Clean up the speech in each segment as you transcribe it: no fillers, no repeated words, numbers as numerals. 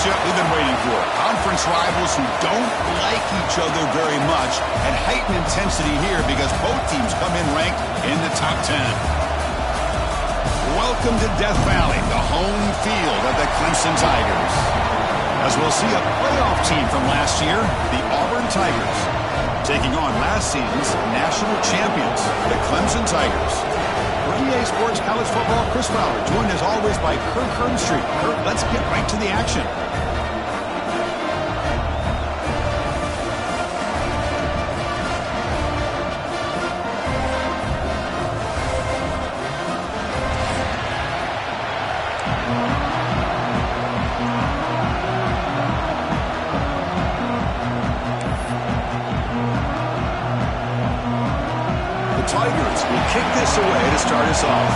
matchup we've been waiting for. Conference rivals who don't like each other very much, and heightened intensity here because both teams come in ranked in the top 10. Welcome to Death Valley, the home field of the Clemson Tigers. As we'll see a playoff team from last year, the Auburn Tigers, taking on last season's national champions, the Clemson Tigers. For EA Sports College Football, Chris Fowler, joined as always by Kirk Hermstreet. Kirk, let's get right to the action. Tigers will kick this away to start us off.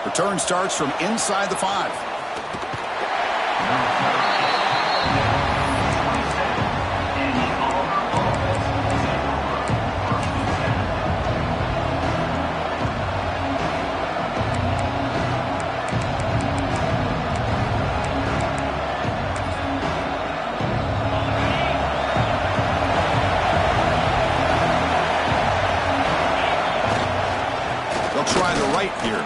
Return starts from inside the 5. Try the right here.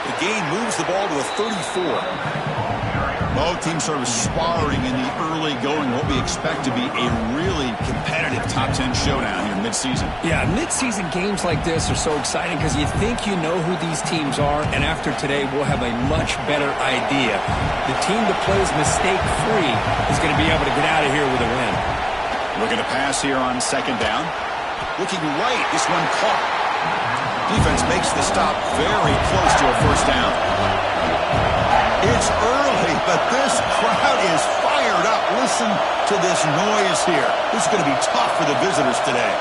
The game moves the ball to a 34. Both teams sort of sparring in the early going, what we expect to be a really competitive top 10 showdown here mid-season. Yeah, mid-season games like this are so exciting because you think you know who these teams are, and after today we'll have a much better idea. The team that plays mistake-free is going to be able to get out of here with a win. Looking to pass here on second down. Looking right, this one caught. Defense makes the stop very close to a first down. It's early, but this crowd is fired up. Listen to this noise here. This is going to be tough for the visitors today.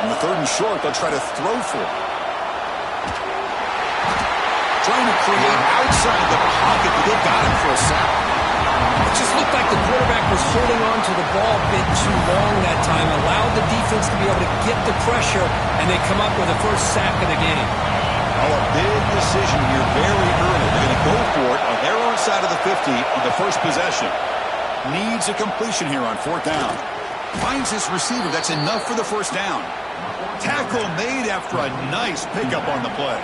On the 3rd and short, they'll try to throw for it. Trying to create outside the pocket, but they've got him for a sack. It just looked like the quarterback was holding on to the ball a bit too long that time, allowed the defense to be able to get the pressure, and they come up with the first sack of the game. Oh, a big decision here very early. They're going to go for it on their own side of the 50 on the first possession. Needs a completion here on 4th down. Finds his receiver. That's enough for the first down. Tackle made after a nice pickup on the play.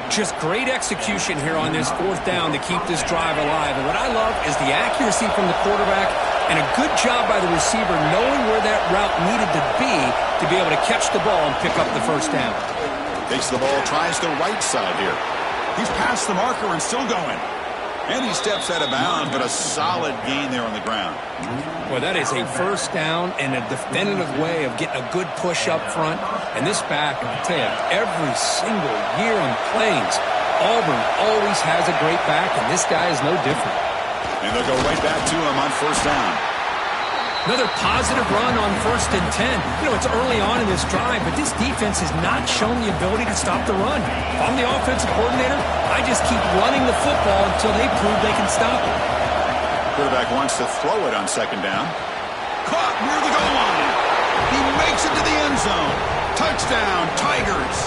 Just great execution here on this 4th down to keep this drive alive. And what I love is the accuracy from the quarterback and a good job by the receiver knowing where that route needed to be able to catch the ball and pick up the first down. Takes the ball, tries the right side here. He's past the marker and still going. And he steps out of bounds, but a solid gain there on the ground. Well, that is a first down and a definitive way of getting a good push up front. And this back, I'll tell you, every single year in Plains, Auburn always has a great back, and this guy is no different. And they'll go right back to him on first down. Another positive run on 1st and 10. You know, it's early on in this drive, but this defense has not shown the ability to stop the run. If I'm the offensive coordinator, I just keep running the football until they prove they can stop it. Quarterback wants to throw it on 2nd down. Caught near the goal line. He makes it to the end zone. Touchdown, Tigers.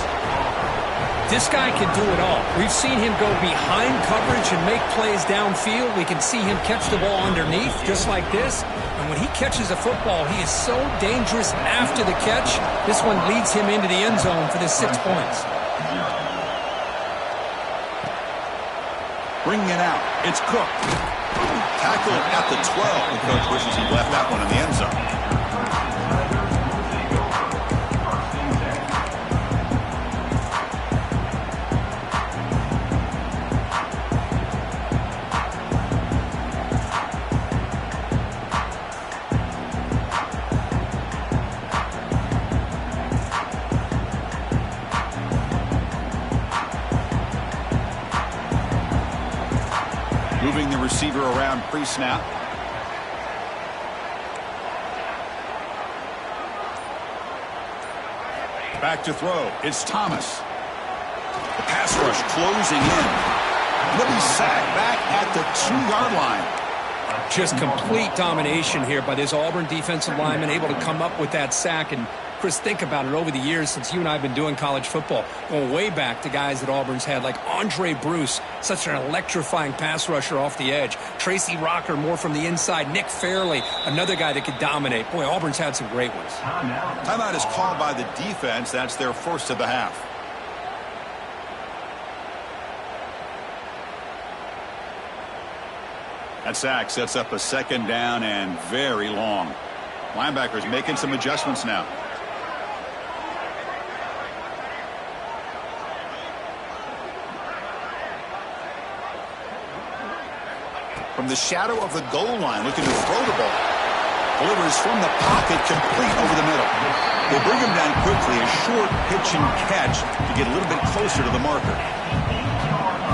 This guy can do it all. We've seen him go behind coverage and make plays downfield. We can see him catch the ball underneath just like this. And when he catches a football, he is so dangerous after the catch. This one leads him into the end zone for the 6 points. Bringing it out. It's Cook. Tackled at the 12. The coach wishes he left that one in the end zone. Moving the receiver around pre-snap. Back to throw. It's Thomas. The pass rush closing in. He'll be sacked back at the 2-yard line. Just complete domination here by this Auburn defensive lineman, able to come up with that sack. And Chris, think about it, over the years since you and I have been doing college football, going way back to guys that Auburn's had, like Andre Bruce, such an electrifying pass rusher off the edge. Tracy Rocker, more from the inside. Nick Fairley, another guy that could dominate. Boy, Auburn's had some great ones. Timeout is called by the defense. That's their first of the half. That sack sets up a 2nd down and very long. Linebackers making some adjustments now. From the shadow of the goal line, looking to throw the ball. Delivers from the pocket, complete over the middle. They bring him down quickly, a short pitch and catch to get a little bit closer to the marker.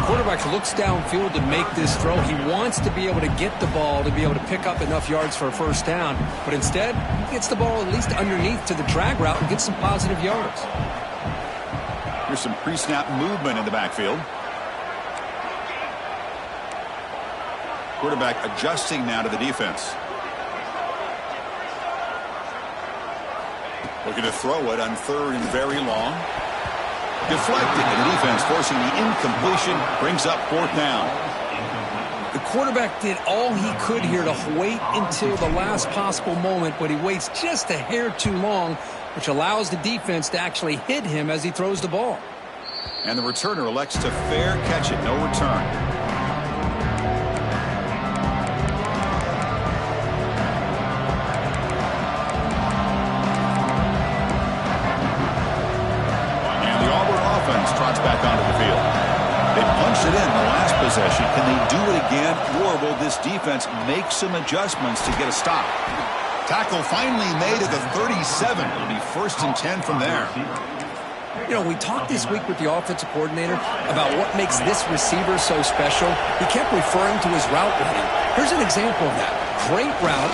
Quarterback looks downfield to make this throw. He wants to be able to get the ball to be able to pick up enough yards for a first down. But instead, he gets the ball at least underneath to the drag route and gets some positive yards. Here's some pre-snap movement in the backfield. Quarterback adjusting now to the defense. Looking to throw it on 3rd and very long. Deflected, and the defense forcing the incompletion, brings up 4th down. The quarterback did all he could here to wait until the last possible moment, but he waits just a hair too long, which allows the defense to actually hit him as he throws the ball. And the returner elects to fair catch it, no return. Trots back onto the field. They punched it in the last possession. Can they do it again, or will this defense make some adjustments to get a stop? Tackle finally made at the 37. It'll be 1st and 10 from there. You know, we talked this week with the offensive coordinator about what makes this receiver so special. He kept referring to his route running. Here's an example of that. Great route,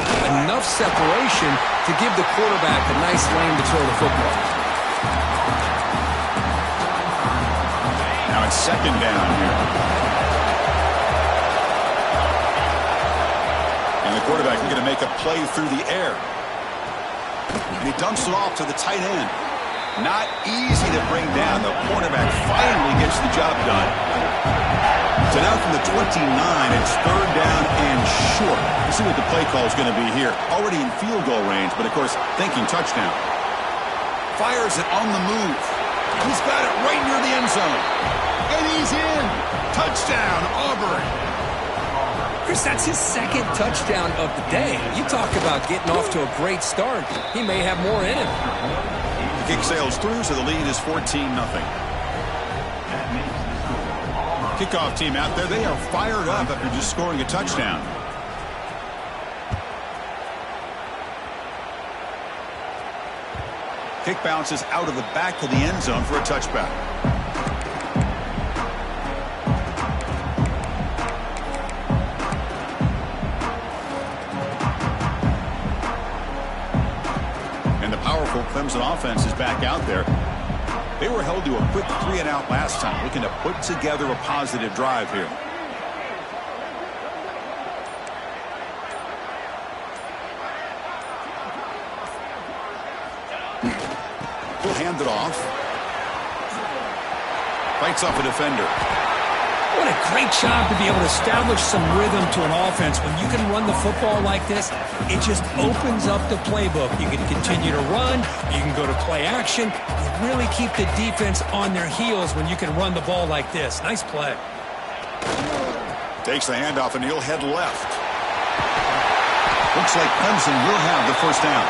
enough separation to give the quarterback a nice lane to throw the football. Now it's 2nd down here. And the quarterback is going to make a play through the air. And he dumps it off to the tight end. Not easy to bring down. The cornerback finally gets the job done. So now from the 29, it's 3rd down and short. Let's see what the play call is going to be here. Already in field goal range, but of course thinking touchdown. Fires it on the move. He's got it right near the end zone. And he's in. Touchdown, Auburn. Chris, that's his 2nd touchdown of the day. You talk about getting off to a great start. He may have more in him. The kick sails through, so the lead is 14-0. Kickoff team out there, they are fired up after just scoring a touchdown. Kick bounces out of the back of the end zone for a touchback. And the powerful Clemson offense is back out there. They were held to a quick 3-and-out last time, looking to put together a positive drive here. He'll hand it off. Fights off a defender. What a great job to be able to establish some rhythm to an offense. When you can run the football like this, it just opens up the playbook. You can continue to run. You can go to play action. You really keep the defense on their heels when you can run the ball like this. Nice play. Takes the handoff, and he'll head left. Looks like Clemson will have the first down.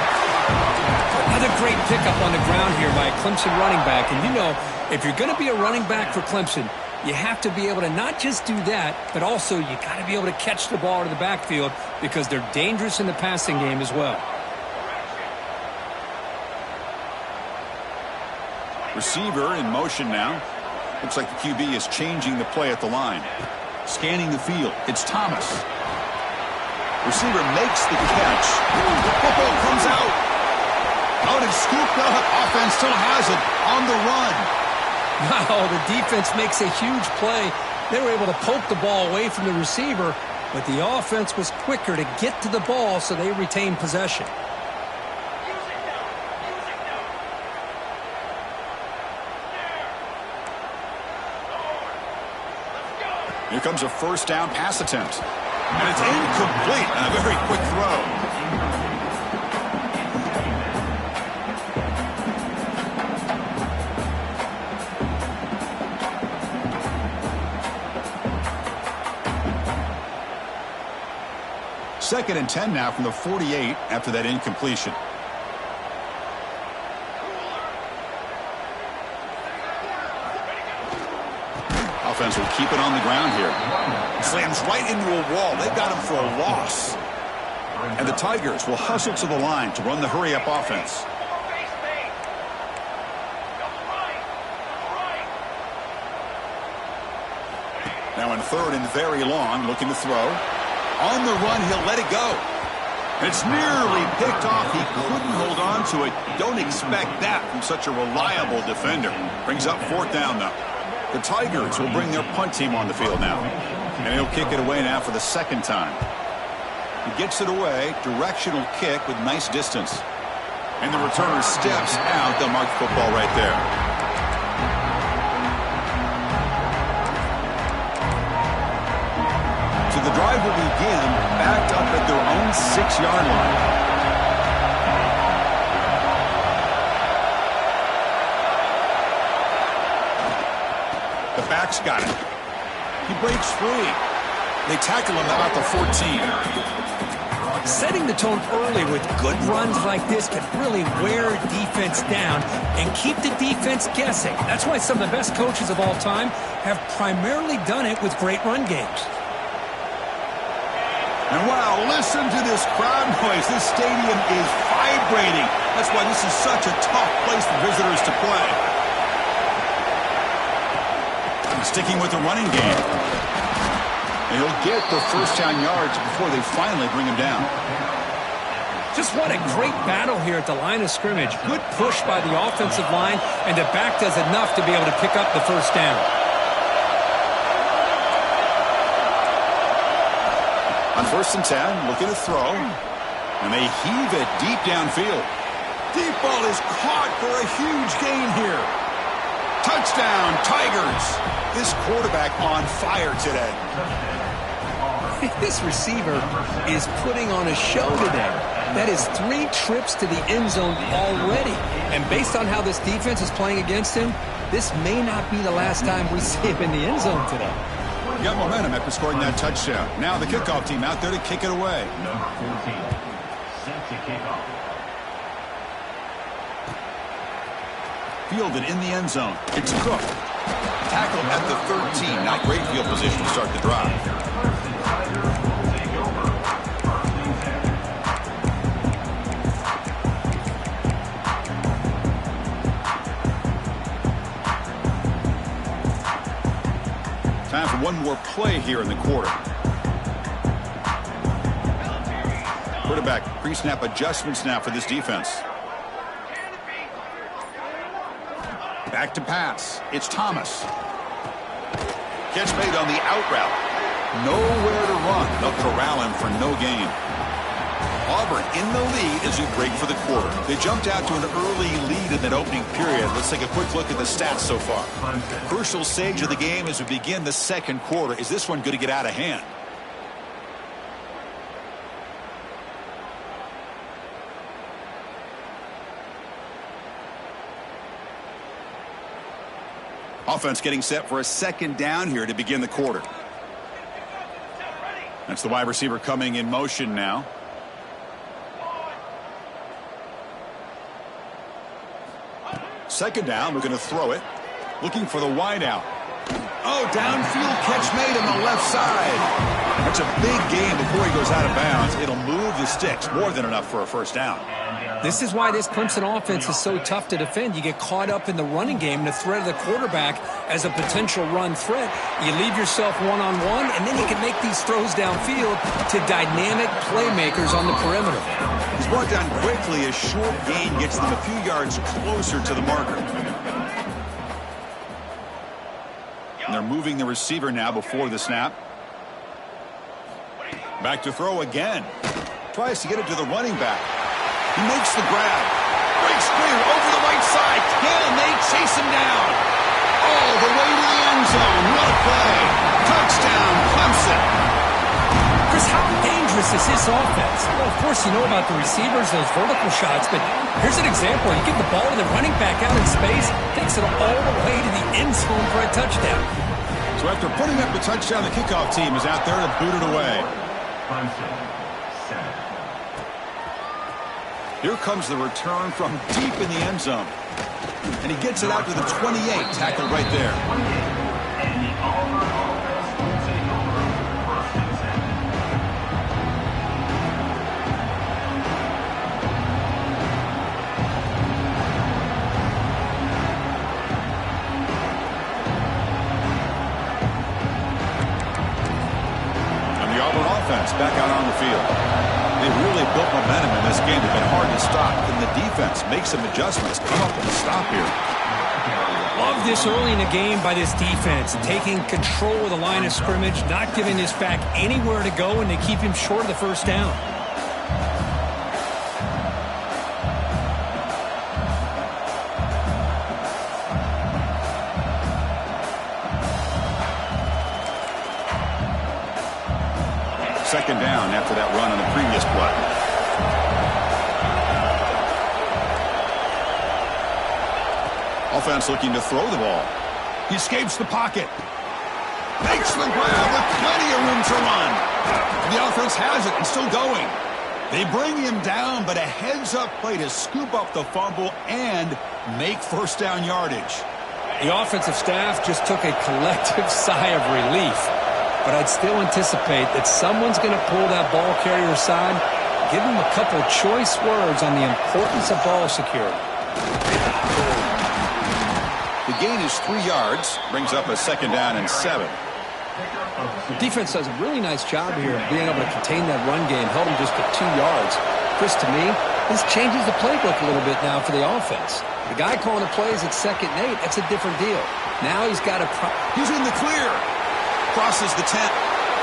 Another great pickup on the ground here by a Clemson running back. And you know, if you're going to be a running back for Clemson, you have to be able to not just do that, but also you got to be able to catch the ball to the backfield because they're dangerous in the passing game as well. Receiver in motion now. Looks like the QB is changing the play at the line. Scanning the field. It's Thomas. Receiver makes the catch. The football comes out. Out and scooped up. Offense still has it on the run. Wow, the defense makes a huge play They were able to poke the ball away from the receiver, but the offense was quicker to get to the ball, so they retained possession. Here comes a first down pass attempt. And it's incomplete and a very quick throw. Second and 10 now from the 48 after that incompletion. Offense will keep it on the ground here. Slams right into a wall. They've got him for a loss. And the Tigers will hustle to the line to run the hurry-up offense. Now in third and very long, looking to throw. On the run, he'll let it go. It's nearly picked off. He couldn't hold on to it. Don't expect that from such a reliable defender. Brings up fourth down, though. The Tigers will bring their punt team on the field now. And he'll kick it away now for the second time. He gets it away. Directional kick with nice distance. And the returner steps out. They'll mark the football right there. So the drive will begin backed up at their own 6-yard line. The back's got it. He breaks free. They tackle him about the 14. Setting the tone early with good runs like this can really wear defense down and keep the defense guessing. That's why some of the best coaches of all time have primarily done it with great run games. And wow, listen to this crowd noise. This stadium is vibrating. That's why this is such a tough place for visitors to play. Sticking with the running game. And he'll get the first down yards before they finally bring him down. Just what a great battle here at the line of scrimmage. Good push by the offensive line, and the back does enough to be able to pick up the first down. On first and 10, looking to throw. And they heave it deep downfield. Deep ball is caught for a huge gain here. Touchdown, Tigers. This quarterback on fire today. This receiver is putting on a show today. That is 3 trips to the end zone already. And based on how this defense is playing against him, this may not be the last time we see him in the end zone today. Got momentum after scoring that touchdown. Now the kickoff team out there to kick it away. Number 14, set to kick off. Fielded in the end zone. It's Cook. Tackled at the 13. Not great field position to start the drive. Time for one more play here in the quarter. Quarterback pre-snap adjustments now for this defense. Back to pass. It's Thomas. Catch made on the out route. Nowhere to run. They'll corral him for no gain. Auburn in the lead as we break for the quarter. They jumped out to an early lead in that opening period. Let's take a quick look at the stats so far. Crucial stage of the game as we begin the second quarter. Is this one going to get out of hand? Offense getting set for a second down here to begin the quarter. That's the wide receiver coming in motion now. Second down, we're going to throw it. Looking for the wide out. Oh, downfield catch made on the left side. That's a big gain before he goes out of bounds. It'll move the sticks, more than enough for a first down. This is why this Clemson offense is so tough to defend. You get caught up in the running game and the threat of the quarterback as a potential run threat. You leave yourself one-on-one, and then you can make these throws downfield to dynamic playmakers on the perimeter. He's brought down quickly. A short gain gets them a few yards closer to the marker. they're moving the receiver now before the snap. Back to throw again. Tries to get it to the running back. He makes the grab. Breaks clear over the right side. Can they chase him down? All the way to the end zone. What a play. Touchdown, Clemson. Chris, how dangerous is this offense? Well, of course, you know about the receivers, those vertical shots, but here's an example. You give the ball to the running back out in space, takes it all the way to the end zone for a touchdown. So after putting up the touchdown, the kickoff team is out there to boot it away. Here comes the return from deep in the end zone. And he gets it out to the 28, tackled right there. And the Auburn offense back out on the field. They've really built momentum in this game. They've been hard to stop. And the defense makes some adjustments. Come up with a stop here. Love this early in the game by this defense. Taking control of the line of scrimmage, not giving this back anywhere to go, and they keep him short of the first down. Second down after that run on the previous play. Offense looking to throw the ball. He escapes the pocket. Makes the grab with plenty of room to run. The offense has it and still going. They bring him down, but a heads-up play to scoop up the fumble and make first down yardage. The offensive staff just took a collective sigh of relief. But I'd still anticipate that someone's going to pull that ball carrier aside, give him a couple choice words on the importance of ball security. The gain is 3 yards, brings up a second down and 7. The defense does a really nice job here of being able to contain that run game, held him just at 2 yards. Chris, to me, this changes the playbook a little bit now for the offense. The guy calling the plays at 2nd and 8, that's a different deal. Now he's got to... He's in the clear. Crosses the 10.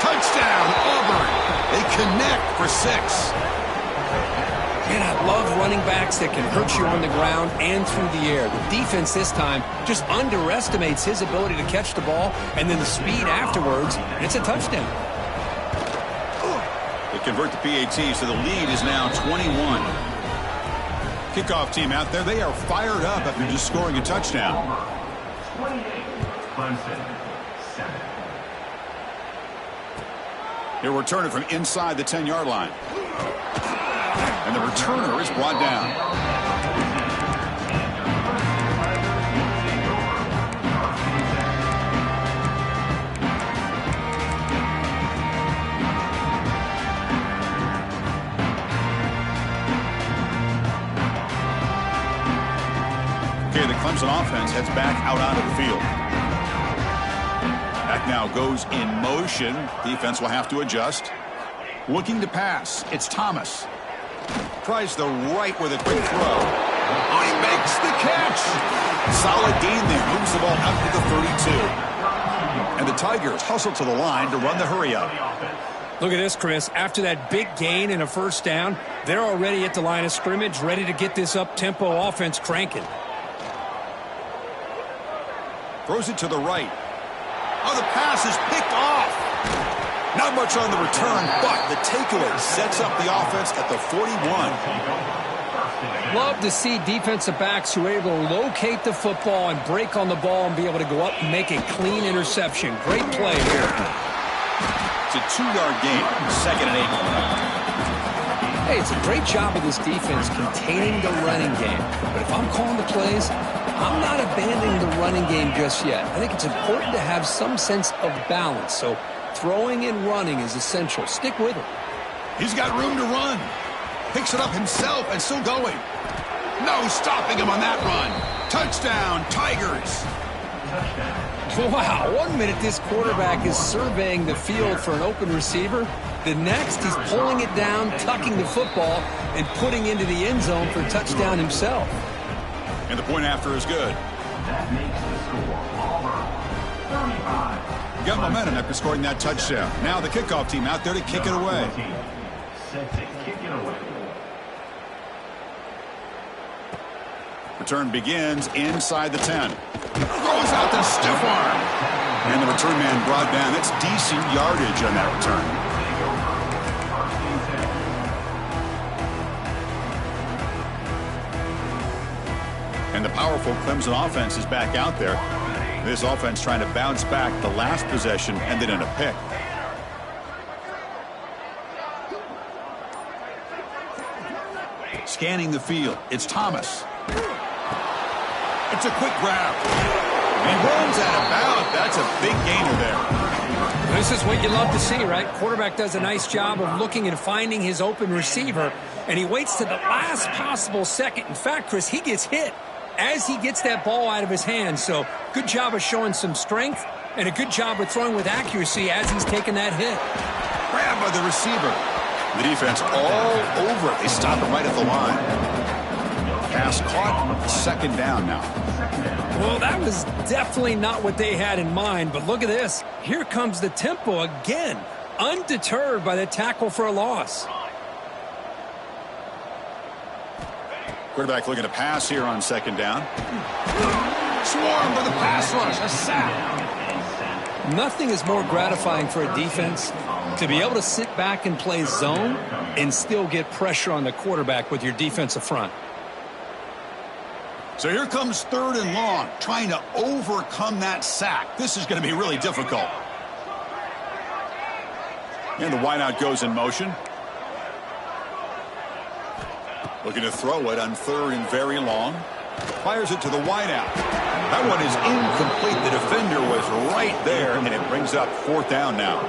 Touchdown, Auburn. They connect for 6. Man, I love running backs that can hurt you on the ground and through the air. The defense this time just underestimates his ability to catch the ball, and then the speed afterwards, it's a touchdown. They convert the PAT, so the lead is now 21. Kickoff team out there, they are fired up after just scoring a touchdown. 28, Clemson, 7. He'll return it from inside the 10-yard line. And the returner is brought down. Okay, the Clemson offense heads back out onto the field. Back now goes in motion. Defense will have to adjust. Looking to pass. It's Thomas. Tries the right with a quick throw. Oh, he makes the catch. Solid gain there. Moves the ball out to the 32. And the Tigers hustle to the line to run the hurry up. Look at this, Chris. After that big gain and a first down, they're already at the line of scrimmage, ready to get this up-tempo offense cranking. Throws it to the right. Oh, the pass is picked off. Not much on the return, but the takeaway sets up the offense at the 41. Love to see defensive backs who are able to locate the football and break on the ball and be able to go up and make a clean interception. Great play here. It's a 2-yard gain. 2nd and 8. Hey, it's a great job of this defense containing the running game. But if I'm calling the plays, I'm not abandoning the running game just yet. I think it's important to have some sense of balance. So throwing and running is essential. Stick with it. He's got room to run. Picks it up himself and still going. No stopping him on that run. Touchdown, Tigers. Wow, 1 minute this quarterback is surveying the field for an open receiver. The next, he's pulling it down, tucking the football, and putting into the end zone for a touchdown himself. And the point after is good. That makes the score Auburn 35. Got momentum after scoring that touchdown. Now the kickoff team out there to kick it away. Set to kick it away. Return begins inside the 10. Throws out the stiff arm. And the return man brought down. That's decent yardage on that return. And the powerful Clemson offense is back out there. This offense trying to bounce back. The last possession ended in a pick. Scanning the field. It's Thomas. It's a quick grab. He runs out of bounds. That's a big gainer there. This is what you love to see, right? Quarterback does a nice job of looking and finding his open receiver, and he waits to the last possible second. In fact, Chris, he gets hit as he gets that ball out of his hands. So good job of showing some strength and a good job of throwing with accuracy as he's taking that hit. Grab by the receiver. The defense all over it. They stop it right at the line. Pass caught. Second down now. Well, that was definitely not what they had in mind, but look at this. Here comes the tempo again, undeterred by the tackle for a loss. Quarterback looking to pass here on second down. Swarmed by the pass rush. A sack. Nothing is more gratifying for a defense to be able to sit back and play zone and still get pressure on the quarterback with your defensive front. So here comes third and long, trying to overcome that sack. This is going to be really difficult. And the wideout goes in motion. Looking to throw it on third and very long. Fires it to the wideout. That one is incomplete. The defender was right there, and it brings up fourth down now.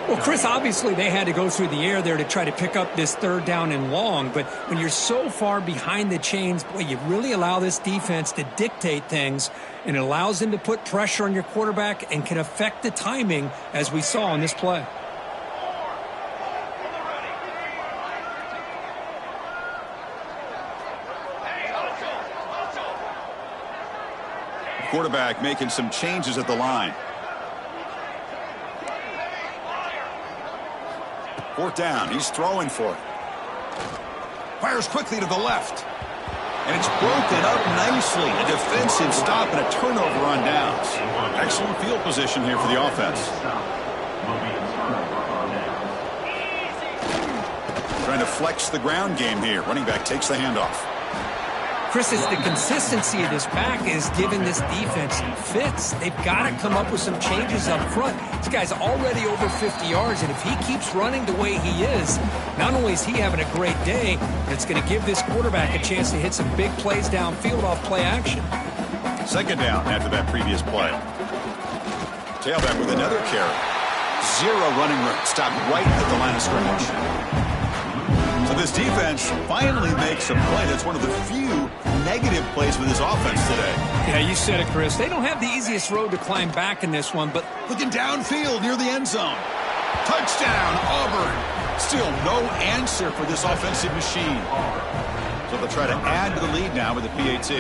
Well, Chris, obviously they had to go through the air there to try to pick up this third down and long, but when you're so far behind the chains, boy, you really allow this defense to dictate things, and it allows them to put pressure on your quarterback and can affect the timing, as we saw on this play. Quarterback making some changes at the line. Fourth down. He's throwing for it. Fires quickly to the left. And it's broken up nicely. A defensive stop and a turnover on downs. Excellent field position here for the offense. Trying to flex the ground game here. Running back takes the handoff. Chris, it's the consistency of this back is giving this defense some fits. They've got to come up with some changes up front. This guy's already over 50 yards, and if he keeps running the way he is, not only is he having a great day, but it's going to give this quarterback a chance to hit some big plays downfield off play action. Second down after that previous play. Tailback with another carry. Zero running room. Stopped right at the line of scrimmage. So this defense finally makes a play. That's one of the few negative plays with this offense today. Yeah, you said it, Chris. They don't have the easiest road to climb back in this one, but looking downfield near the end zone. Touchdown, Auburn. Still no answer for this offensive machine. So they'll try to add to the lead now with the PAT.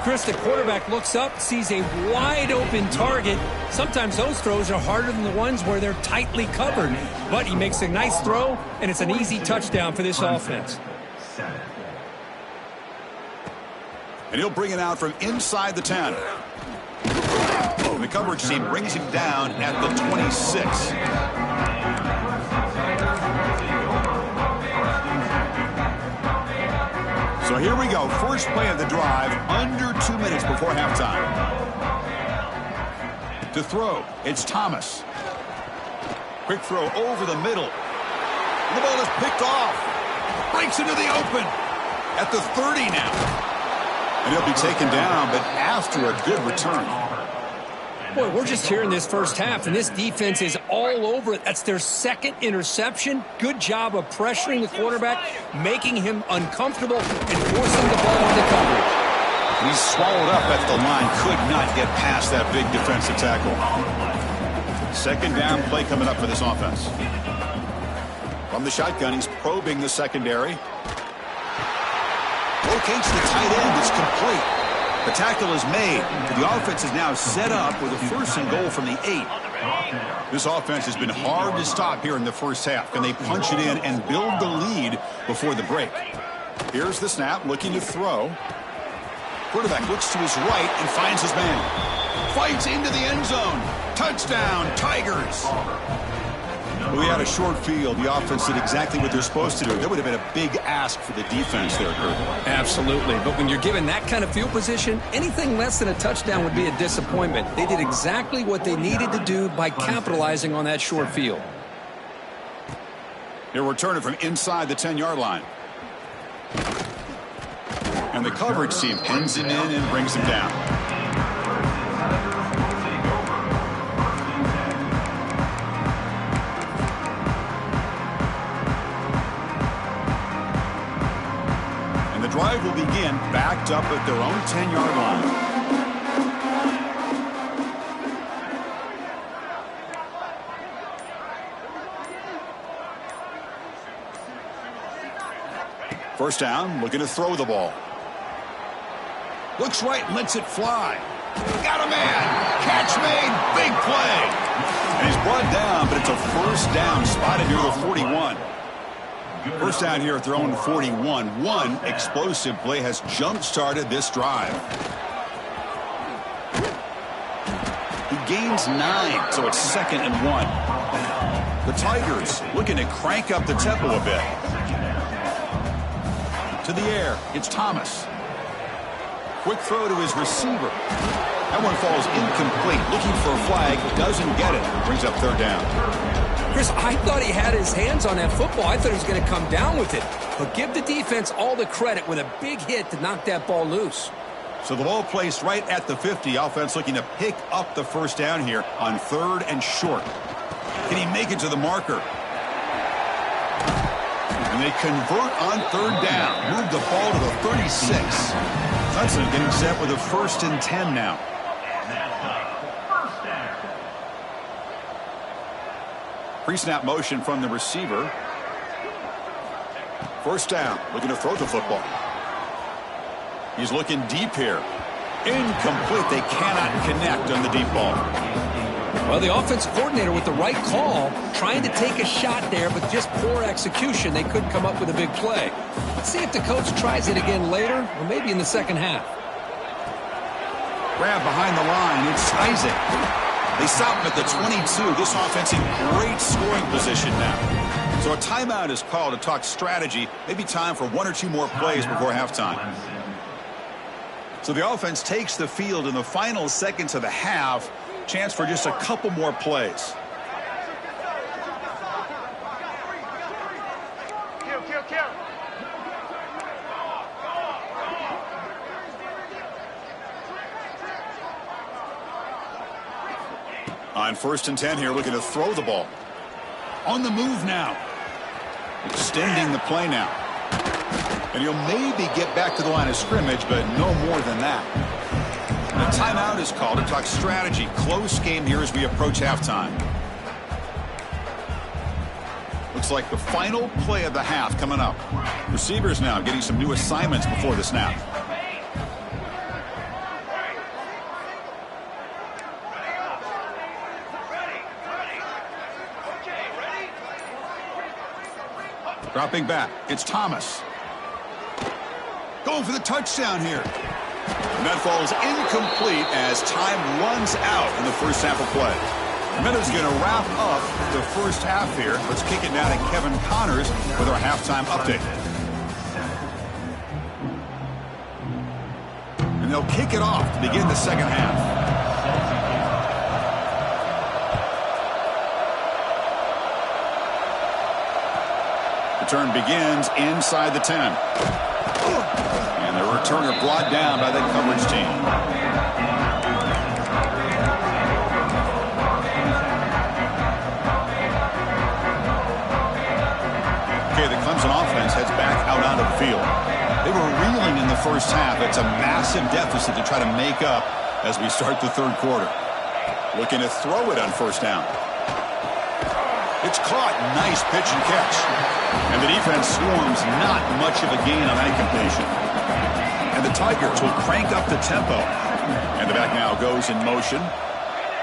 Chris, the quarterback looks up, sees a wide-open target. Sometimes those throws are harder than the ones where they're tightly covered. But he makes a nice throw, and it's an easy touchdown for this offense. And he'll bring it out from inside the 10. The coverage team brings him down at the 26. So here we go. First play of the drive, under 2 minutes before halftime. To throw, it's Thomas. Quick throw over the middle. The ball is picked off. Breaks into the open. At the 30 now. And he'll be taken down, but after a good return. Boy, we're just here in this first half, and this defense is all over it. That's their second interception. Good job of pressuring the quarterback, making him uncomfortable, and forcing the ball into coverage. He's swallowed up at the line. Could not get past that big defensive tackle. Second down play coming up for this offense. From the shotgun, he's probing the secondary. Locates the tight end. It's complete. The tackle is made. The offense is now set up with a 1st and goal from the 8. This offense has been hard to stop here in the first half. Can they punch it in and build the lead before the break? Here's the snap, looking to throw. Quarterback looks to his right and finds his man. Fights into the end zone. Touchdown, Tigers. We had a short field. The offense did exactly what they're supposed to do. That would have been a big ask for the defense there, Kurt. Absolutely. But when you're given that kind of field position, anything less than a touchdown would be a disappointment. They did exactly what they needed to do by capitalizing on that short field. He'll return it from inside the 10-yard line. And the coverage team pins him in and brings him down. Drive will begin backed up at their own 10-yard line. First down, looking to throw the ball. Looks right and lets it fly. Got a man. Catch made. Big play. And he's brought down, but it's a first down spotted near the 41. First down here at their own 41. One explosive play has jump-started this drive. He gains 9, so it's 2nd and 1. The Tigers looking to crank up the tempo a bit. To the air, it's Thomas. Quick throw to his receiver. That one falls incomplete. Looking for a flag, doesn't get it. Brings up 3rd down. Chris, I thought he had his hands on that football. I thought he was going to come down with it. But give the defense all the credit with a big hit to knock that ball loose. So the ball placed right at the 50. Offense looking to pick up the first down here on 3rd and short. Can he make it to the marker? And they convert on 3rd down. Move the ball to the 36. Clemson getting set with a 1st and 10 now. Pre-snap motion from the receiver. First down, looking to throw the football. He's looking deep here. Incomplete. They cannot connect on the deep ball. Well, the offensive coordinator with the right call, trying to take a shot there, but just poor execution. They couldn't come up with a big play. Let's see if the coach tries it again later, or maybe in the second half. Grab behind the line. It's Isaac. They stop him at the 22. This offense in great scoring position now. So a timeout is called to talk strategy. Maybe time for 1 or 2 more plays before halftime. So the offense takes the field in the final seconds of the half. Chance for just a couple more plays. On 1st and 10 here, looking to throw the ball. On the move now. Extending the play now. And he'll maybe get back to the line of scrimmage, but no more than that. A timeout is called to talk strategy. Close game here as we approach halftime. Looks like the final play of the half coming up. Receivers now getting some new assignments before the snap. Dropping back, it's Thomas. Going for the touchdown here. And that falls incomplete as time runs out in the first half of play. Minutes going to wrap up the first half here. Let's kick it now to Kevin Connors with our halftime update. And they'll kick it off to begin the second half. Return begins inside the 10. And the returner brought down by the coverage team. Okay, the Clemson offense heads back out onto the field. They were reeling in the first half. It's a massive deficit to try to make up as we start the 3rd quarter. Looking to throw it on 1st down. It's caught. Nice pitch and catch. And the defense swarms. Not much of a gain on that completion. And the Tigers will crank up the tempo. And the back now goes in motion.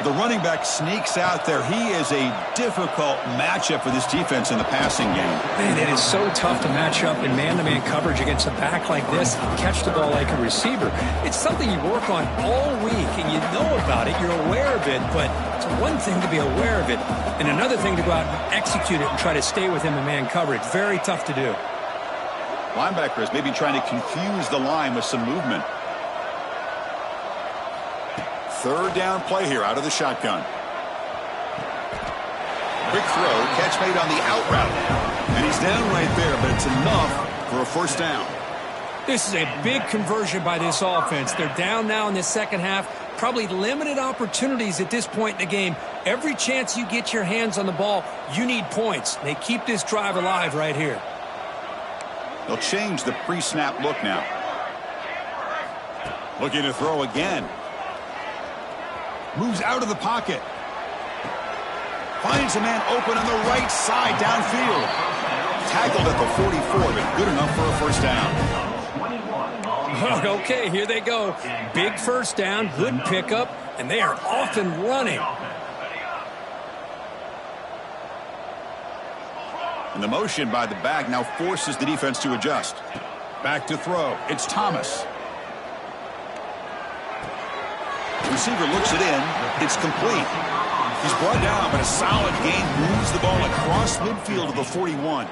The running back sneaks out there. He is a difficult matchup for this defense in the passing game. Man, it is so tough to match up in man-to-man coverage against a back like this and catch the ball like a receiver. It's something you work on all week, and you know about it. You're aware of it, but it's one thing to be aware of it and another thing to go out and execute it and try to stay within the man coverage. Very tough to do. Linebackers maybe trying to confuse the line with some movement. Third down play here out of the shotgun. Quick throw, catch made on the out route. And he's down right there, but it's enough for a first down. This is a big conversion by this offense. They're down now in the second half. Probably limited opportunities at this point in the game. Every chance you get your hands on the ball, you need points. They keep this drive alive right here. They'll change the pre-snap look now. Looking to throw again. Moves out of the pocket. Finds a man open on the right side downfield. Tackled at the 44, but good enough for a first down. Okay, here they go. Big first down, good pickup, and they are off and running. And the motion by the back now forces the defense to adjust. Back to throw. It's Thomas. Receiver looks it in. It's complete. He's brought down, but a solid gain moves the ball across midfield to the 41.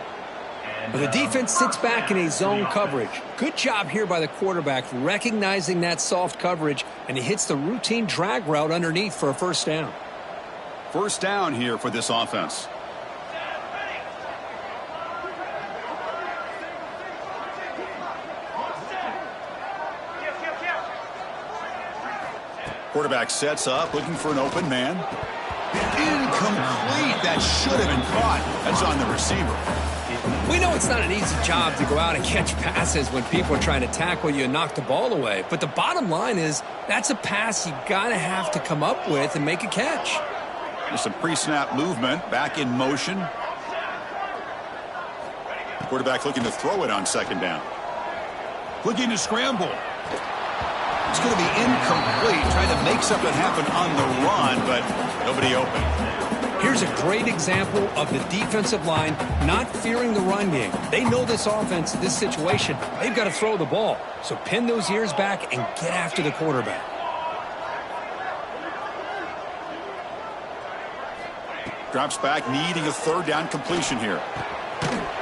The defense sits back in a zone coverage. Good job here by the quarterback recognizing that soft coverage, and he hits the routine drag route underneath for a first down. First down here for this offense. Quarterback sets up, looking for an open man. Incomplete. That should have been caught. That's on the receiver. We know it's not an easy job to go out and catch passes when people are trying to tackle you and knock the ball away. But the bottom line is that's a pass you got to have to come up with and make a catch. There's some pre-snap movement. Back in motion. Quarterback looking to throw it on second down. Looking to scramble. It's going to be incomplete. Trying to make something happen on the run, but nobody open. Here's a great example of the defensive line not fearing the run game. They know this offense, this situation, they've got to throw the ball. So pin those ears back and get after the quarterback. Drops back, needing a third down completion here.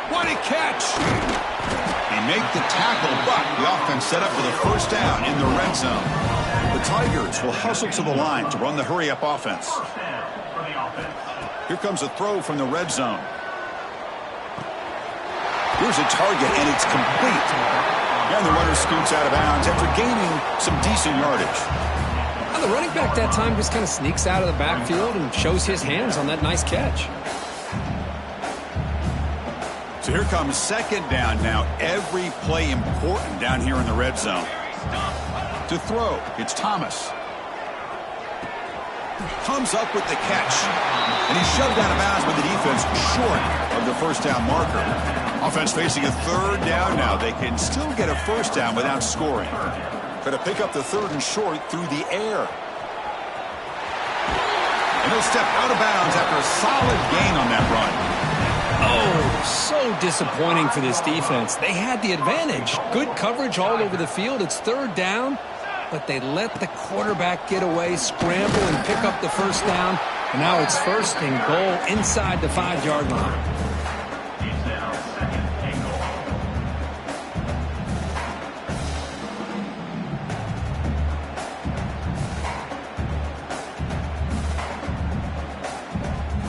What a catch! They make the tackle, but the offense set up for the first down in the red zone. The Tigers will hustle to the line to run the hurry-up offense. Here comes a throw from the red zone. Here's a target, and it's complete. And the runner scoots out of bounds after gaining some decent yardage. And the running back that time just kind of sneaks out of the backfield and shows his hands on that nice catch. So here comes second down now. Every play important down here in the red zone. To throw, it's Thomas. Comes up with the catch. And he's shoved out of bounds by the defense short of the first down marker. Offense facing a third down now. They can still get a first down without scoring. Try to pick up the third and short through the air. And he'll step out of bounds after a solid gain on that run. Oh, so disappointing for this defense. They had the advantage. Good coverage all over the field. It's third down, but they let the quarterback get away, scramble, and pick up the first down. And now it's first and goal inside the 5-yard line.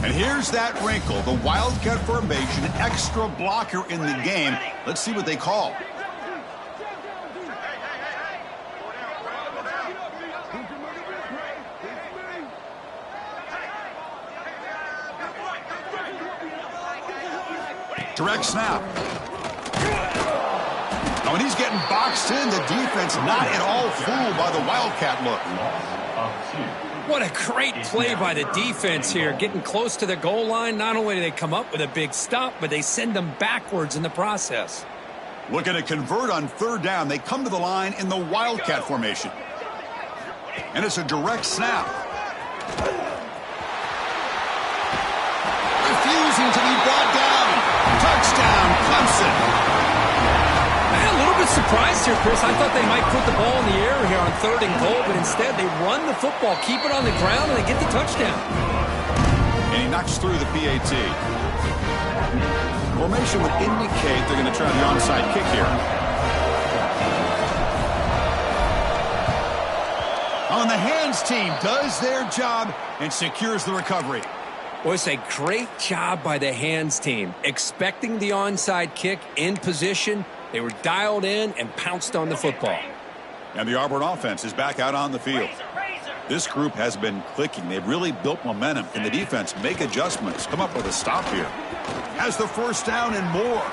And here's that wrinkle, the Wildcat formation, extra blocker in the game. Let's see what they call. Direct snap. Oh, and he's getting boxed in. The defense not at all fooled by the Wildcat look. What a great play by the defense here. Getting close to the goal line, not only do they come up with a big stop, but they send them backwards in the process. Looking to convert on third down. They come to the line in the Wildcat formation. And it's a direct snap. Refusing to be brought down. Touchdown, Clemson. I'm a little bit surprised here, Chris. I thought they might put the ball in the air here on 3rd and goal, but instead they run the football, keep it on the ground, and they get the touchdown. And he knocks through the PAT. Formation would indicate they're going to try the onside kick here. On the hands team does their job and secures the recovery. Well, it's a great job by the hands team. Expecting the onside kick in position, they were dialed in and pounced on the football. And the Auburn offense is back out on the field. This group has been clicking. They've really built momentum. Can the defense make adjustments? Come up with a stop here. Has the first down and more.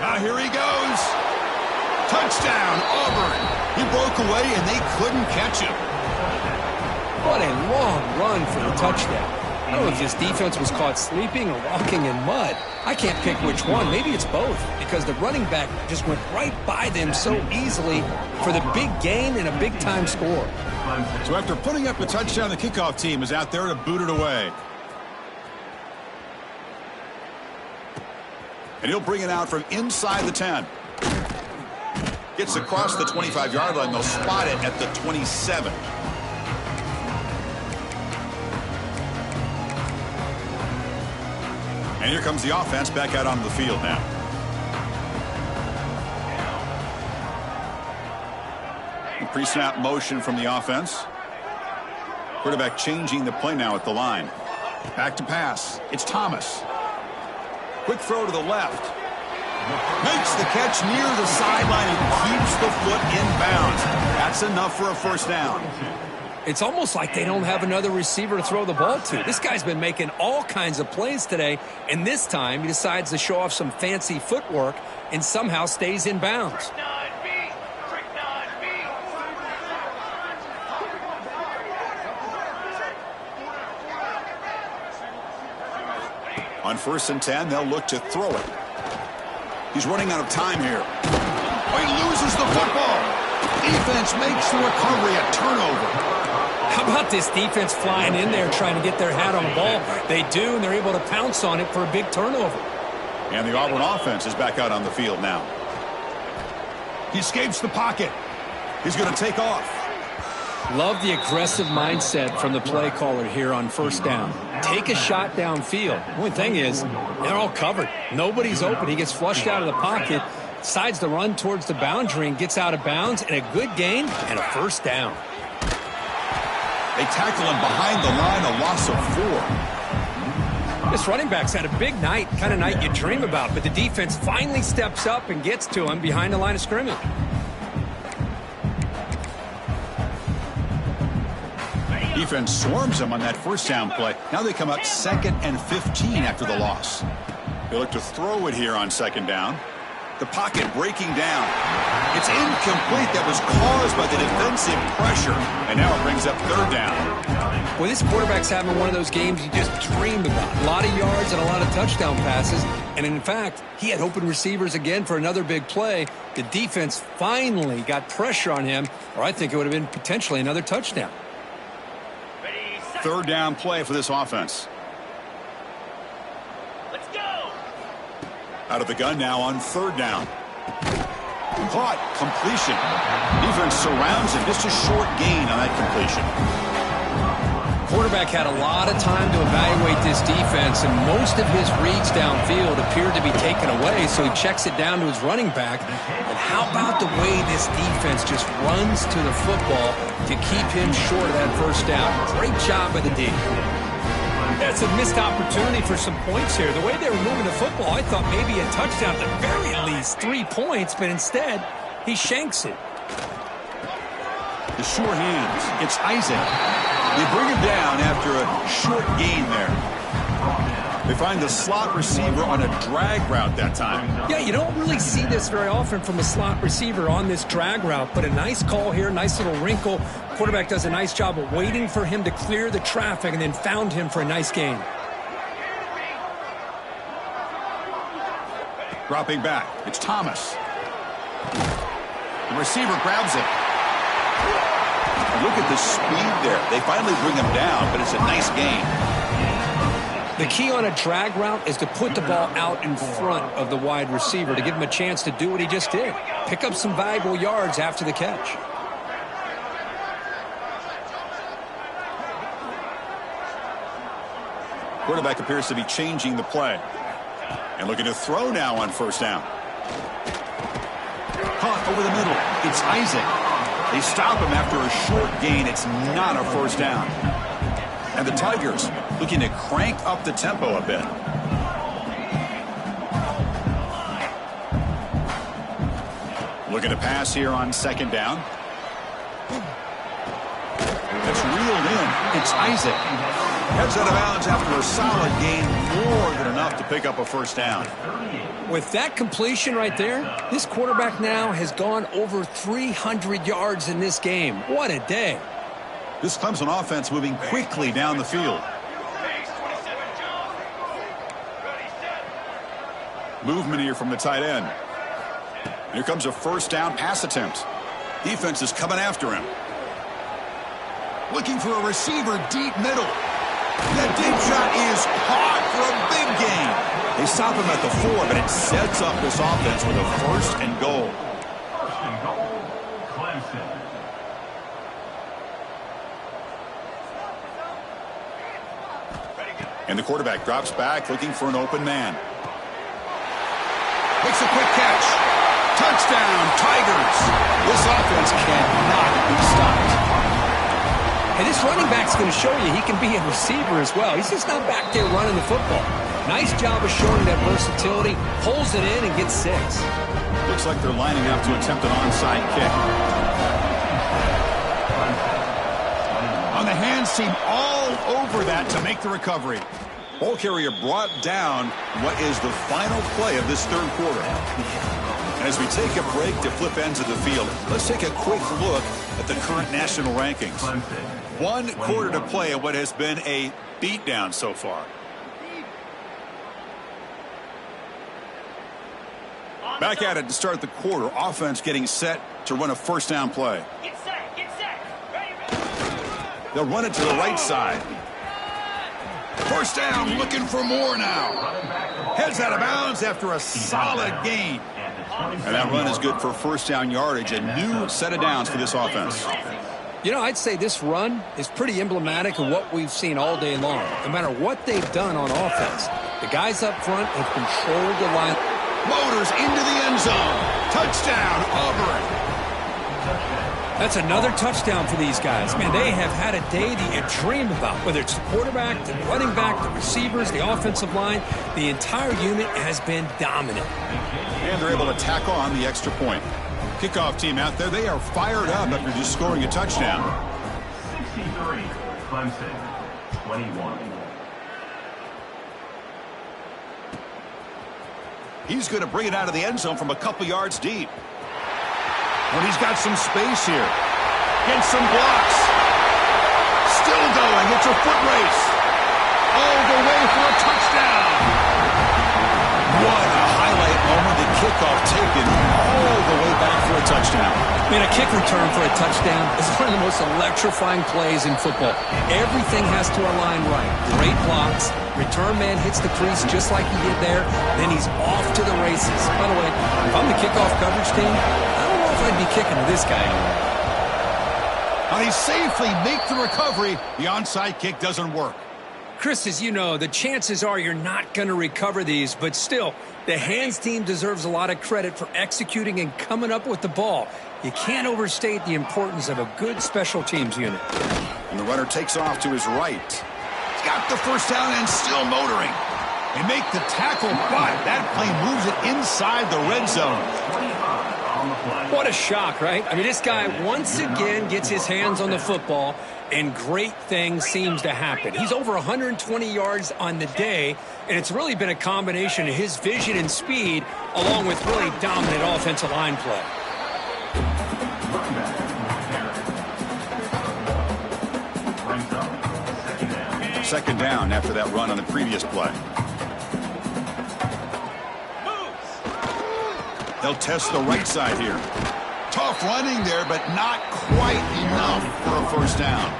Now here he goes. Touchdown, Auburn. He broke away and they couldn't catch him. What a long run for the touchdown. I don't know if this defense was caught sleeping or walking in mud. I can't pick which one. Maybe it's both, because the running back just went right by them so easily for the big gain and a big-time score. So after putting up a touchdown, the kickoff team is out there to boot it away. And he'll bring it out from inside the 10. Gets across the 25-yard line. They'll spot it at the 27. And here comes the offense back out onto the field now. Pre-snap motion from the offense. Quarterback changing the play now at the line. Back to pass. It's Thomas. Quick throw to the left. Makes the catch near the sideline and keeps the foot in bounds. That's enough for a first down. It's almost like they don't have another receiver to throw the ball to. This guy's been making all kinds of plays today, and this time he decides to show off some fancy footwork and somehow stays in bounds. On 1st and 10, they'll look to throw it. He's running out of time here. Oh, he loses the football. Defense makes the recovery a turnover. How about this defense flying in there trying to get their hat on the ball? They do, and they're able to pounce on it for a big turnover. And the Auburn offense is back out on the field now. He escapes the pocket. He's going to take off. Love the aggressive mindset from the play caller here on 1st down. Take a shot downfield. The only thing is, they're all covered. Nobody's open. He gets flushed out of the pocket, decides to run towards the boundary and gets out of bounds, and a good gain and a first down. They tackle him behind the line, a loss of 4. This running back's had a big night, kind of night you dream about, but the defense finally steps up and gets to him behind the line of scrimmage. Defense swarms him on that first down play. Now they come up 2nd and 15 after the loss. They look to throw it here on 2nd down. The pocket breaking down. It's incomplete. That was caused by the defensive pressure. And now it brings up 3rd down. Well, this quarterback's having one of those games you just dreamed about. A lot of yards and a lot of touchdown passes. And in fact, he had open receivers again for another big play. The defense finally got pressure on him, or I think it would have been potentially another touchdown. 3rd down play for this offense. Let's go. Out of the gun now on 3rd down. Caught. Completion. Defense surrounds him. Just a short gain on that completion. Quarterback had a lot of time to evaluate this defense, and most of his reads downfield appeared to be taken away, so he checks it down to his running back. And how about the way this defense just runs to the football to keep him short of that first down? Great job by the D. That's a missed opportunity for some points here. The way they were moving the football, I thought maybe a touchdown, at the very least 3 points, but instead he shanks it. The sure hands. It's Isaac. They bring him down after a short gain there. They find the slot receiver on a drag route that time. Yeah, you don't really see this very often from a slot receiver on this drag route, but a nice call here, nice little wrinkle. Quarterback does a nice job of waiting for him to clear the traffic and then found him for a nice gain. Dropping back. It's Thomas. The receiver grabs it. Look at the speed there. They finally bring him down, but it's a nice gain. The key on a drag route is to put the ball out in front of the wide receiver to give him a chance to do what he just did. Pick up some valuable yards after the catch. Quarterback appears to be changing the play. And looking to throw now on first down. Caught over the middle. It's Isaac. They stop him after a short gain. It's not a first down. And the Tigers looking to crank up the tempo a bit. Looking to pass here on second down. It's reeled in. It's Isaac. Heads out of bounds after a solid gain, more than enough to pick up a first down. With that completion right there, this quarterback now has gone over 300 yards in this game. What a day. This Clemson offense moving quickly down the field. Movement here from the tight end. Here comes a first down pass attempt. Defense is coming after him. Looking for a receiver deep middle. That deep shot is caught for a big gain. They stop him at the 4, but it sets up this offense with a first and goal. First and goal, Clemson. And the quarterback drops back looking for an open man. Makes a quick catch. Touchdown, Tigers. This offense cannot be stopped. Hey, this running back's going to show you he can be a receiver as well. He's just not back there running the football. Nice job of showing that versatility. Pulls it in and gets 6. Looks like they're lining up to attempt an onside kick. On the hands team all over that to make the recovery. Ball carrier brought down what is the final play of this third quarter. And as we take a break to flip ends of the field, let's take a quick look at the current national rankings. 1 quarter to play in what has been a beatdown so far. Back at it to start the quarter. Offense getting set to run a first down play. Get set, get set. They'll run it to the right side. First down, looking for more now. Heads out of bounds after a solid gain. And that run is good for first down yardage. A new set of downs for this offense. You know, I'd say this run is pretty emblematic of what we've seen all day long. No matter what they've done on offense, the guys up front have controlled the line. Motors into the end zone. Touchdown, Auburn. That's another touchdown for these guys. Man, they have had a day that you dream about. Whether it's the quarterback, the running back, the receivers, the offensive line, the entire unit has been dominant. And they're able to tack on the extra point. Kickoff team out there, they are fired up after just scoring a touchdown. 63, Clemson, 21. He's going to bring it out of the end zone from a couple yards deep. When he's got some space here. Gets some blocks. Still going. It's a foot race. All the way for a touchdown. What a highlight moment. The kickoff taken all the way back for a touchdown. Man, a kick return for a touchdown is one of the most electrifying plays in football. Everything has to align right. Great blocks. Return man hits the crease just like he did there. Then he's off to the races. By the way, if I'm the kickoff coverage team, I don't know if I'd be kicking to this guy anymore. Now they safely make the recovery. The onside kick doesn't work. Chris, as you know, the chances are you're not going to recover these, but still, the hands team deserves a lot of credit for executing and coming up with the ball. You can't overstate the importance of a good special teams unit. And the runner takes off to his right. He's got the first down and still motoring. They make the tackle, but that play moves it inside the red zone. What a shock, right? I mean, this guy once again gets his hands on the football, and great things seems to happen. He's over 120 yards on the day, and it's really been a combination of his vision and speed, along with really dominant offensive line play. Second down after that run on the previous play. They'll test the right side here. Tough running there, but not quite enough for a first down.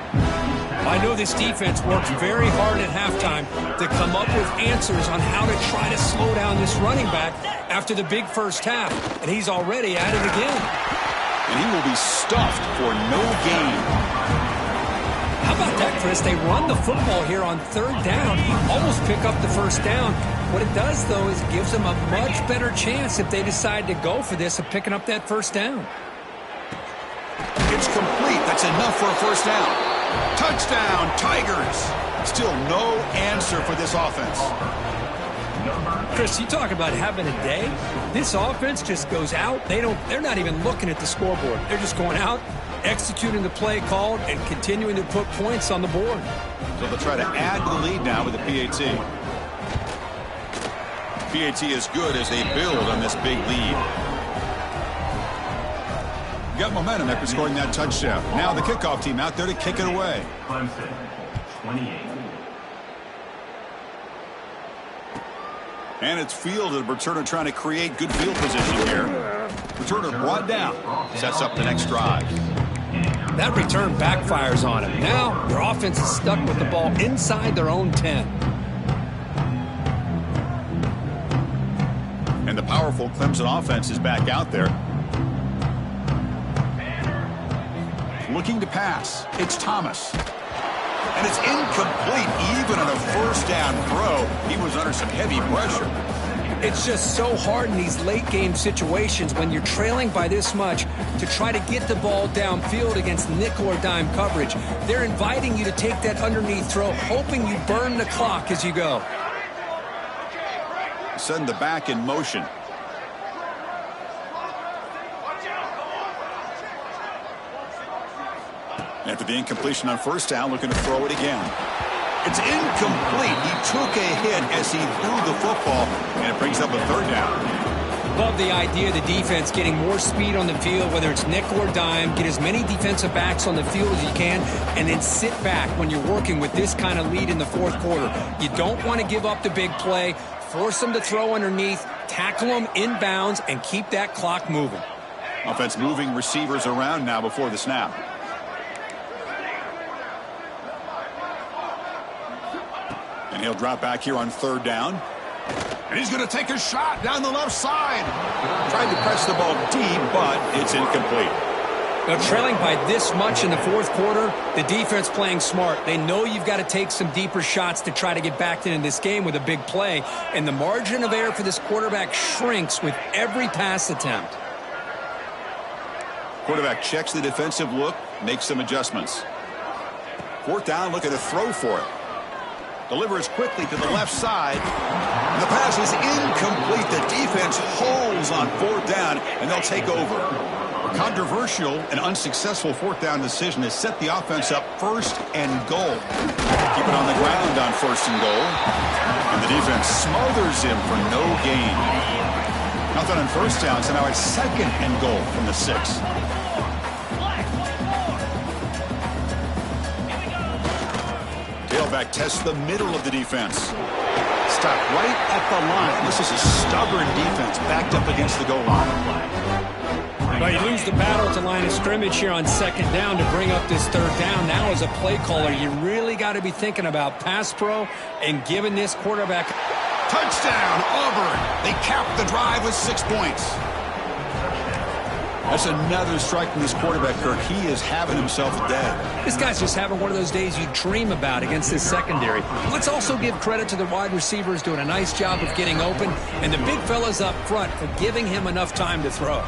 I know this defense worked very hard at halftime to come up with answers on how to try to slow down this running back after the big first half, and he's already at it again. And he will be stuffed for no gain. How about that, Chris? They run the football here on third down, almost pick up the first down. What it does, though, is it gives them a much better chance if they decide to go for this of picking up that first down. It's complete. That's enough for a first down. Touchdown, Tigers. Still no answer for this offense. Chris, you talk about having a day. This offense just goes out. They're not even looking at the scoreboard. They're just going out, executing the play called, and continuing to put points on the board. So they'll try to add to the lead now with the PAT. PAT is good as they build on this big lead. Got momentum after scoring that touchdown. Now the kickoff team out there to kick it away. Clemson, 28. And it's fielded. Returner trying to create good field position here. Returner brought down. Sets up the next drive. That return backfires on him. Now their offense is stuck with the ball inside their own 10. And the powerful Clemson offense is back out there. Looking to pass. It's Thomas. And it's incomplete. Even on a first down throw, he was under some heavy pressure. It's just so hard in these late game situations when you're trailing by this much to try to get the ball downfield against nickel or dime coverage. They're inviting you to take that underneath throw, hoping you burn the clock as you go. Send the back in motion. After the incompletion on first down, looking to throw it again. It's incomplete. He took a hit as he threw the football, and it brings up a third down. Love the idea of the defense getting more speed on the field, whether it's nickel or dime. Get as many defensive backs on the field as you can, and then sit back when you're working with this kind of lead in the fourth quarter. You don't want to give up the big play. Force them to throw underneath, tackle them inbounds, and keep that clock moving. Offense moving receivers around now before the snap. And he'll drop back here on third down. And he's going to take a shot down the left side. Tried to press the ball deep, but it's incomplete. Now, trailing by this much in the fourth quarter, the defense playing smart. They know you've got to take some deeper shots to try to get back into this game with a big play. And the margin of error for this quarterback shrinks with every pass attempt. Quarterback checks the defensive look, makes some adjustments. Fourth down, looking to throw for it. Delivers quickly to the left side. And the pass is incomplete. The defense holds on fourth down, and they'll take over. A controversial and unsuccessful fourth down decision has set the offense up first and goal. Keep it on the ground on first and goal. And the defense smothers him for no gain. Nothing on first down, so now it's second and goal from the 6. Tailback tests the middle of the defense. Stop right at the line. This is a stubborn defense backed up against the goal line. Well, you lose the battle at the line of scrimmage here on second down to bring up this third down. Now as a play caller, you really got to be thinking about pass pro and giving this quarterback. Touchdown, Auburn. They cap the drive with 6 points. That's another strike from this quarterback, Kirk. He is having himself a day. This guy's just having one of those days you dream about against this secondary. Let's also give credit to the wide receivers doing a nice job of getting open, and the big fellas up front for giving him enough time to throw.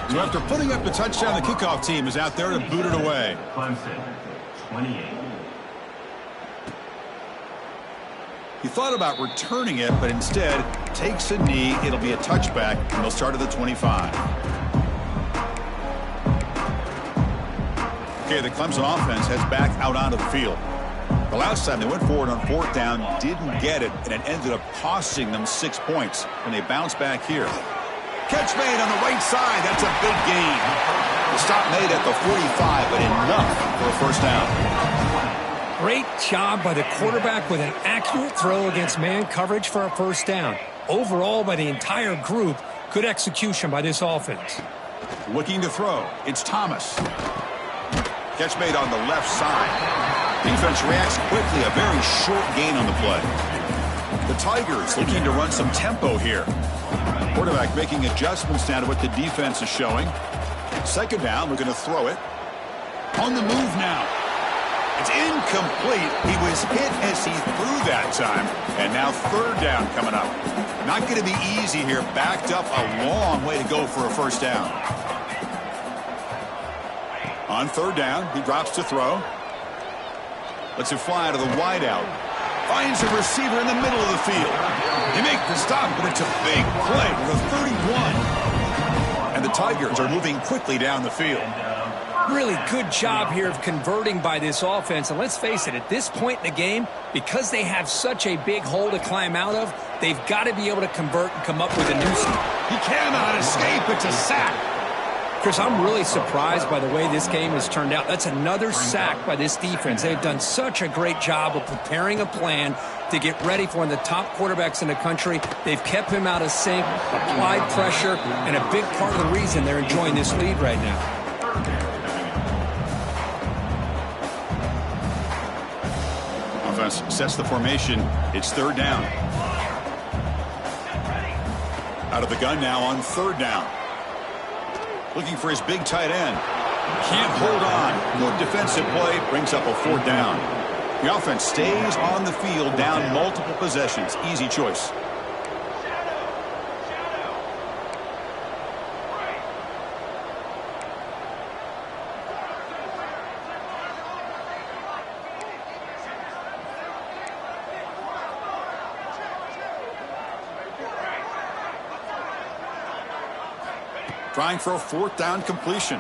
So after putting up the touchdown, the kickoff team is out there to boot it away. Clemson, 28. He thought about returning it, but instead takes a knee. It'll be a touchback, and they'll start at the 25. Okay, the Clemson offense heads back out onto the field. The last time they went forward on fourth down, didn't get it, and it ended up costing them 6 points when they bounce back here. Catch made on the right side. That's a big gain. The stop made at the 45, but enough for a first down. Great job by the quarterback with an accurate throw against man coverage for a first down. Overall, by the entire group, Good execution by this offense. Looking to throw. It's Thomas. Catch made on the left side. Defense reacts quickly. A very short gain on the play. The Tigers looking to run some tempo here. Quarterback making adjustments now to what the defense is showing. Second down, we're going to throw it. On the move now. It's incomplete. He was hit as he threw that time. And now third down coming up. Not going to be easy here. Backed up a long way to go for a first down. On third down, he drops to throw. Lets it fly to the wideout. Finds a receiver in the middle of the field. They make the stop, but it's a big play for the 31. And the Tigers are moving quickly down the field. Really good job here of converting by this offense. And let's face it, at this point in the game, because they have such a big hole to climb out of, they've got to be able to convert and come up with a new seed. He cannot escape. It's a sack. Chris, I'm really surprised by the way this game has turned out. That's another sack by this defense. They've done such a great job of preparing a plan to get ready for one of the top quarterbacks in the country. They've kept him out of sync, applied pressure, and a big part of the reason they're enjoying this lead right now. Offense sets the formation. It's third down. Out of the gun now on third down. Looking for his big tight end. Can't hold on. Good defensive play. Brings up a fourth down. The offense stays on the field down multiple possessions. Easy choice. Trying for a fourth down completion.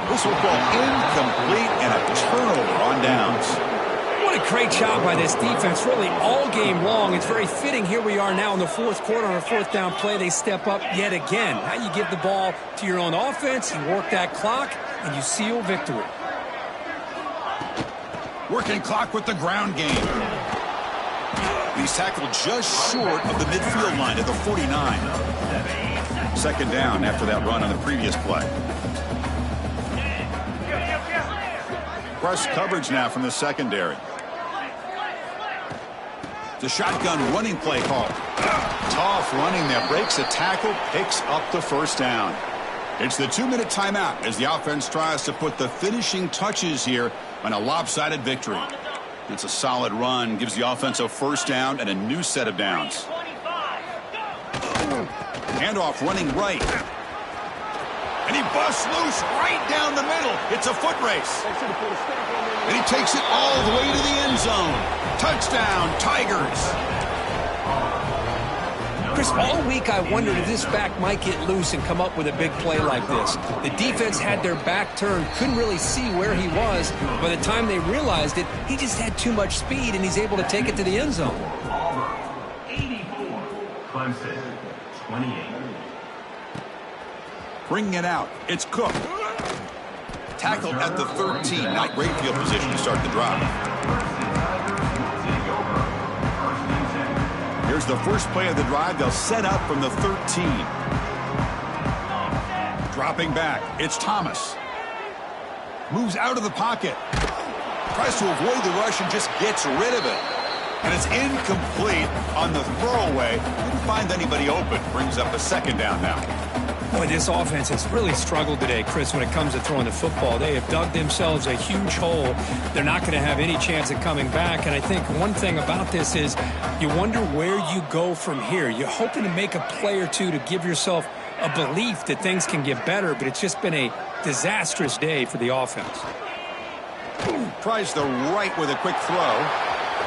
This will go incomplete and a turnover on downs. What a great job by this defense, really all game long. It's very fitting. Here we are now in the fourth quarter on a fourth down play. They step up yet again. Now you give the ball to your own offense, you work that clock, and you seal victory. Working clock with the ground game. He's tackled just short of the midfield line at the 49. Second down after that run on the previous play. Press coverage now from the secondary. The shotgun running play call. Tough running there. Breaks a tackle, picks up the first down. It's the 2-minute timeout as the offense tries to put the finishing touches here on a lopsided victory. It's a solid run. Gives the offense a first down and a new set of downs. Handoff running right. And he busts loose right down the middle. It's a foot race. And he takes it all the way to the end zone. Touchdown, Tigers. Chris, all week I wondered if this back might get loose and come up with a big play like this. The defense had their back turned, couldn't really see where he was. By the time they realized it, he just had too much speed, and he's able to take it to the end zone. 84. Clemson, 28. Bringing it out. It's Cook. Tackled at the 13. Not great field position to start the drive. Here's the first play of the drive. They'll set up from the 13. Dropping back. It's Thomas. Moves out of the pocket. Tries to avoid the rush and just gets rid of it. And it's incomplete on the throwaway. Didn't find anybody open. Brings up a second down now. Boy, this offense has really struggled today, Chris, when it comes to throwing the football. They have dug themselves a huge hole. They're not going to have any chance of coming back. And I think one thing about this is you wonder where you go from here. You're hoping to make a play or two to give yourself a belief that things can get better, but it's just been a disastrous day for the offense. Tries the right with a quick throw.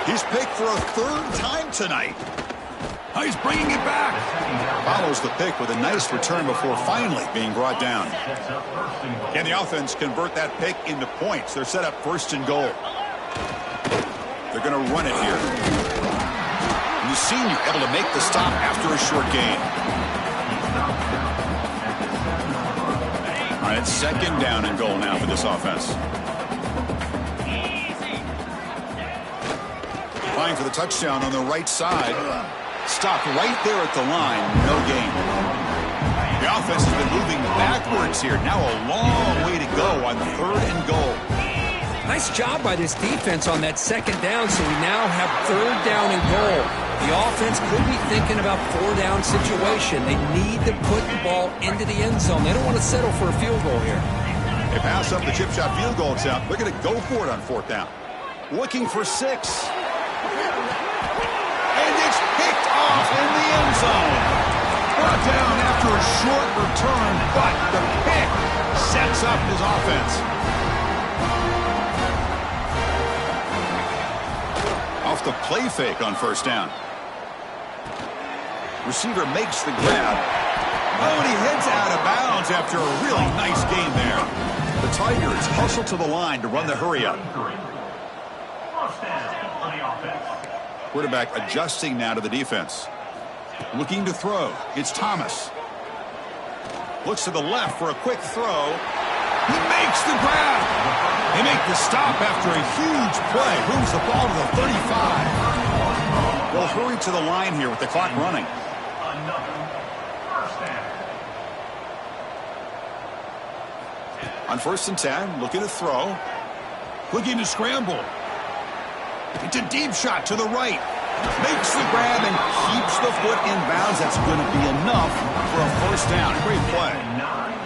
He's picked for a third time tonight. Oh, he's bringing it back. Follows the pick with a nice return before finally being brought down. Can the offense convert that pick into points? They're set up first and goal. They're going to run it here. And the senior able to make the stop after a short gain. All right, it's second down and goal now for this offense. Trying for the touchdown on the right side. Stopped right there at the line. No gain. The offense has been moving backwards here. Now a long way to go on 3rd and goal. Nice job by this defense on that 2nd down, so we now have 3rd down and goal. The offense could be thinking about 4-down situation. They need to put the ball into the end zone. They don't want to settle for a field goal here. They pass up the chip shot field goal attempt. They're going to go for it on 4th down. Looking for 6. And it's picked off in the end zone. Brought down after a short return, but the pick sets up his offense. Off the play fake on 1st down. Receiver makes the grab. Oh, and he heads out of bounds after a really nice game there. The Tigers hustle to the line to run the hurry up. Quarterback adjusting now to the defense. Looking to throw. It's Thomas. Looks to the left for a quick throw. He makes the grab. They make the stop after a huge play. Moves the ball to the 35. They'll hurry to the line here with the clock running. On 1st and 10, looking to throw. Looking to scramble. It's a deep shot to the right. Makes the grab and keeps the foot in bounds. That's going to be enough for a 1st down. Great play.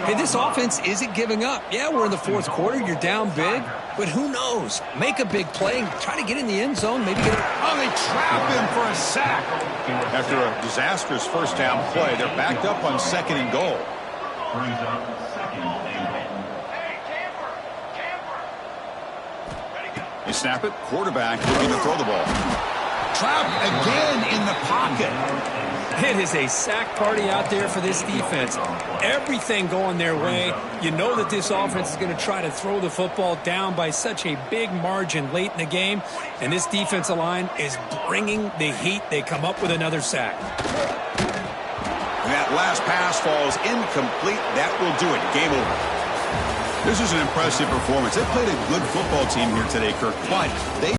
Hey, this offense isn't giving up. Yeah, we're in the 4th quarter. You're down big. But who knows? Make a big play. Try to get in the end zone. Maybe get it. Oh, they trap him for a sack. After a disastrous 1st down play, they're backed up on 2nd and goal. Brings up 2nd and goal. They snap it. Quarterback looking to throw the ball. Trapped again in the pocket. It is a sack party out there for this defense. Everything going their way. You know that this offense is going to try to throw the football down by such a big margin late in the game. And this defensive line is bringing the heat. They come up with another sack. And that last pass falls incomplete. That will do it. Game over. This is an impressive performance. They played a good football team here today, Kirk, but they